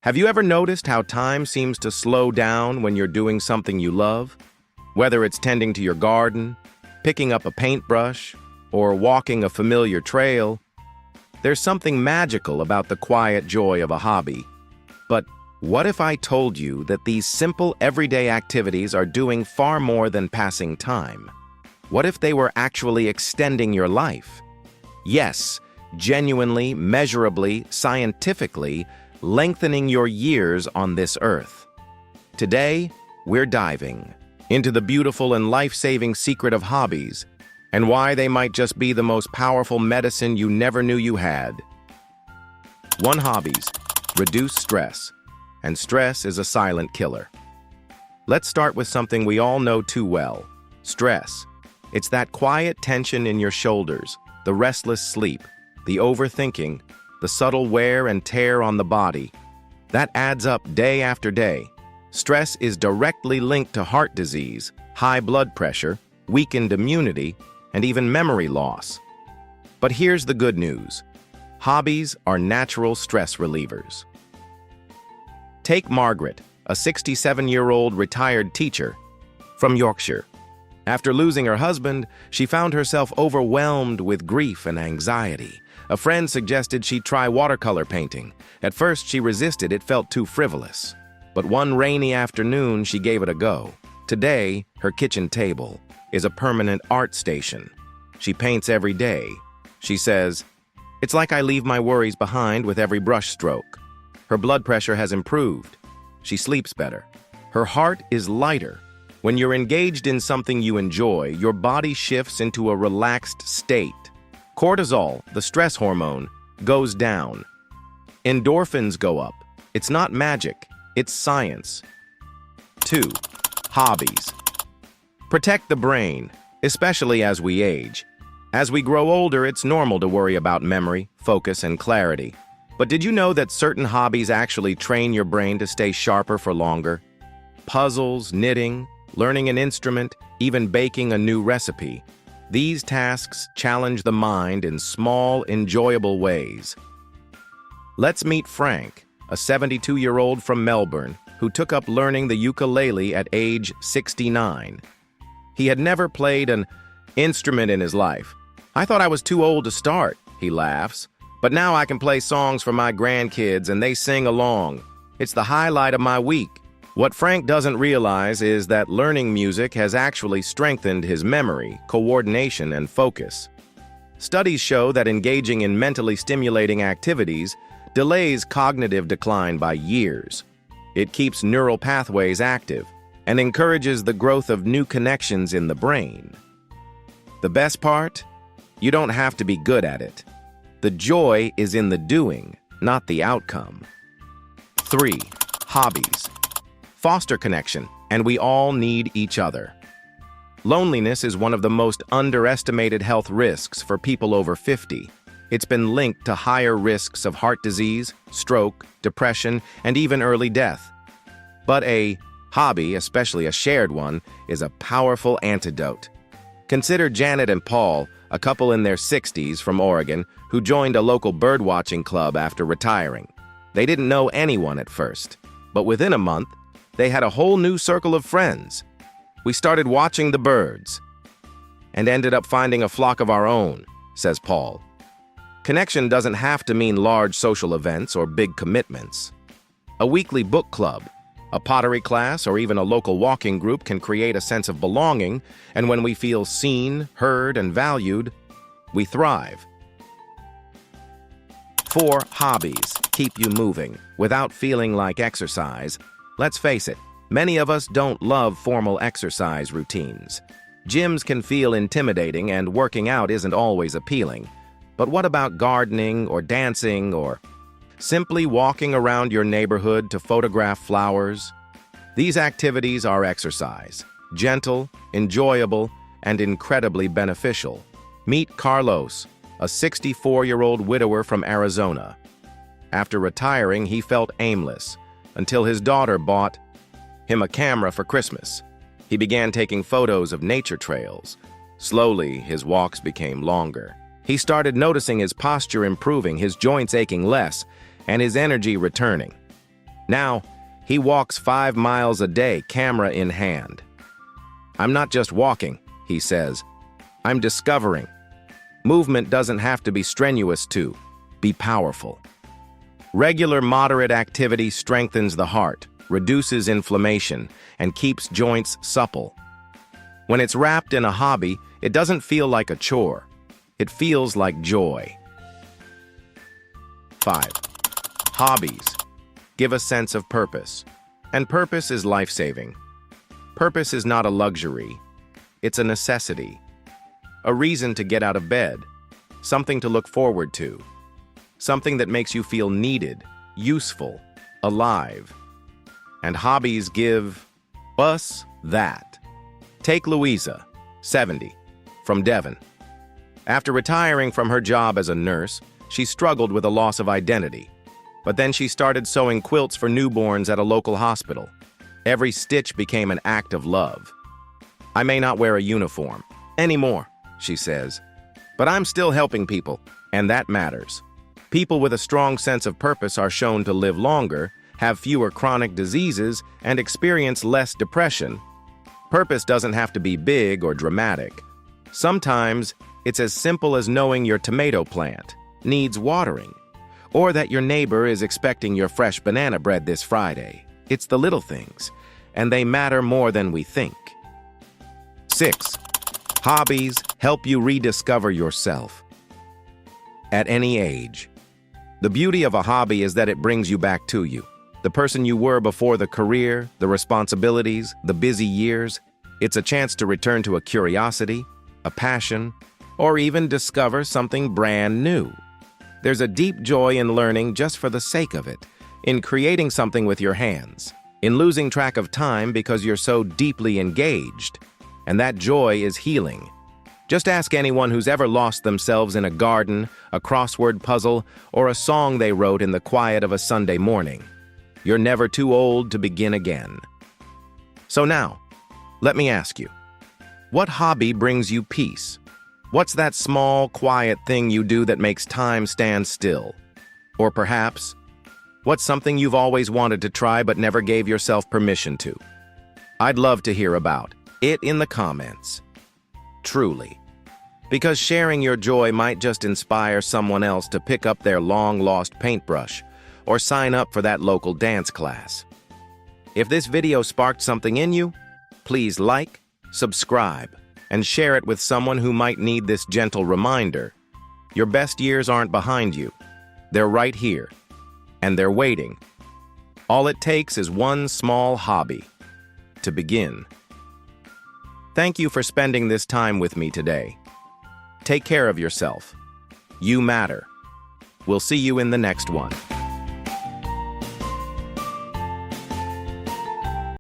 Have you ever noticed how time seems to slow down when you're doing something you love? Whether it's tending to your garden, picking up a paintbrush, or walking a familiar trail, there's something magical about the quiet joy of a hobby. But what if I told you that these simple everyday activities are doing far more than passing time? What if they were actually extending your life? Yes, genuinely, measurably, scientifically, lengthening your years on this earth. Today, we're diving into the beautiful and life-saving secret of hobbies and why they might just be the most powerful medicine you never knew you had. 1. Hobbies reduce stress, and stress is a silent killer. Let's start with something we all know too well: stress. It's that quiet tension in your shoulders, the restless sleep, the overthinking, the subtle wear and tear on the body. That adds up day after day. Stress is directly linked to heart disease, high blood pressure, weakened immunity, and even memory loss. But here's the good news. Hobbies are natural stress relievers. Take Margaret, a 67-year-old retired teacher from Yorkshire. After losing her husband, she found herself overwhelmed with grief and anxiety. A friend suggested she try watercolor painting. At first, she resisted; it felt too frivolous. But one rainy afternoon, she gave it a go. Today, her kitchen table is a permanent art station. She paints every day. She says, "It's like I leave my worries behind with every brush stroke." Her blood pressure has improved. She sleeps better. Her heart is lighter. When you're engaged in something you enjoy, your body shifts into a relaxed state. Cortisol, the stress hormone, goes down. Endorphins go up. It's not magic, it's science. 2. Hobbies protect the brain, especially as we age. As we grow older, it's normal to worry about memory, focus, and clarity. But did you know that certain hobbies actually train your brain to stay sharper for longer? Puzzles, knitting, learning an instrument, even baking a new recipe. These tasks challenge the mind in small, enjoyable ways. Let's meet Frank, a 72-year-old from Melbourne who took up learning the ukulele at age 69. He had never played an instrument in his life. "I thought I was too old to start," he laughs. "But now I can play songs for my grandkids and they sing along. It's the highlight of my week." What Frank doesn't realize is that learning music has actually strengthened his memory, coordination, and focus. Studies show that engaging in mentally stimulating activities delays cognitive decline by years. It keeps neural pathways active and encourages the growth of new connections in the brain. The best part? You don't have to be good at it. The joy is in the doing, not the outcome. 3. Hobbies foster connection, and we all need each other. Loneliness is one of the most underestimated health risks for people over 50. It's been linked to higher risks of heart disease, stroke, depression, and even early death. But a hobby, especially a shared one, is a powerful antidote. Consider Janet and Paul, a couple in their 60s from Oregon, who joined a local birdwatching club after retiring. They didn't know anyone at first, but within a month, they had a whole new circle of friends. "We started watching the birds and ended up finding a flock of our own," says Paul. Connection doesn't have to mean large social events or big commitments. A weekly book club, a pottery class, or even a local walking group can create a sense of belonging, and when we feel seen, heard, and valued, we thrive. 4. Hobbies keep you moving without feeling like exercise. Let's face it, many of us don't love formal exercise routines. Gyms can feel intimidating and working out isn't always appealing. But what about gardening or dancing or simply walking around your neighborhood to photograph flowers? These activities are exercise, gentle, enjoyable, and incredibly beneficial. Meet Carlos, a 64-year-old widower from Arizona. After retiring, he felt aimless until his daughter bought him a camera for Christmas. He began taking photos of nature trails. Slowly, his walks became longer. He started noticing his posture improving, his joints aching less, and his energy returning. Now, he walks 5 miles a day, camera in hand. "I'm not just walking," he says. "I'm discovering. Movement doesn't have to be strenuous to be powerful." Regular moderate activity strengthens the heart, reduces inflammation, and keeps joints supple. When it's wrapped in a hobby, it doesn't feel like a chore. It feels like joy. 5. Hobbies give a sense of purpose. And purpose is life-saving. Purpose is not a luxury. It's a necessity. A reason to get out of bed. Something to look forward to. Something that makes you feel needed, useful, alive. And hobbies give us that. Take Louisa, 70, from Devon. After retiring from her job as a nurse, she struggled with a loss of identity. But then she started sewing quilts for newborns at a local hospital. Every stitch became an act of love. "I may not wear a uniform anymore," she says, "but I'm still helping people, and that matters." People with a strong sense of purpose are shown to live longer, have fewer chronic diseases, and experience less depression. Purpose doesn't have to be big or dramatic. Sometimes it's as simple as knowing your tomato plant needs watering, or that your neighbor is expecting your fresh banana bread this Friday. It's the little things, and they matter more than we think. 6. Hobbies help you rediscover yourself. At any age. The beauty of a hobby is that it brings you back to you. The person you were before the career, the responsibilities, the busy years. It's a chance to return to a curiosity, a passion, or even discover something brand new. There's a deep joy in learning just for the sake of it, in creating something with your hands, in losing track of time because you're so deeply engaged. And that joy is healing. Just ask anyone who's ever lost themselves in a garden, a crossword puzzle, or a song they wrote in the quiet of a Sunday morning. You're never too old to begin again. So now, let me ask you, what hobby brings you peace? What's that small, quiet thing you do that makes time stand still? Or perhaps, what's something you've always wanted to try but never gave yourself permission to? I'd love to hear about it in the comments. Truly. Because sharing your joy might just inspire someone else to pick up their long-lost paintbrush or sign up for that local dance class. If this video sparked something in you, please like, subscribe, and share it with someone who might need this gentle reminder. Your best years aren't behind you. They're right here, and they're waiting. All it takes is one small hobby to begin. Thank you for spending this time with me today. Take care of yourself. You matter. We'll see you in the next one.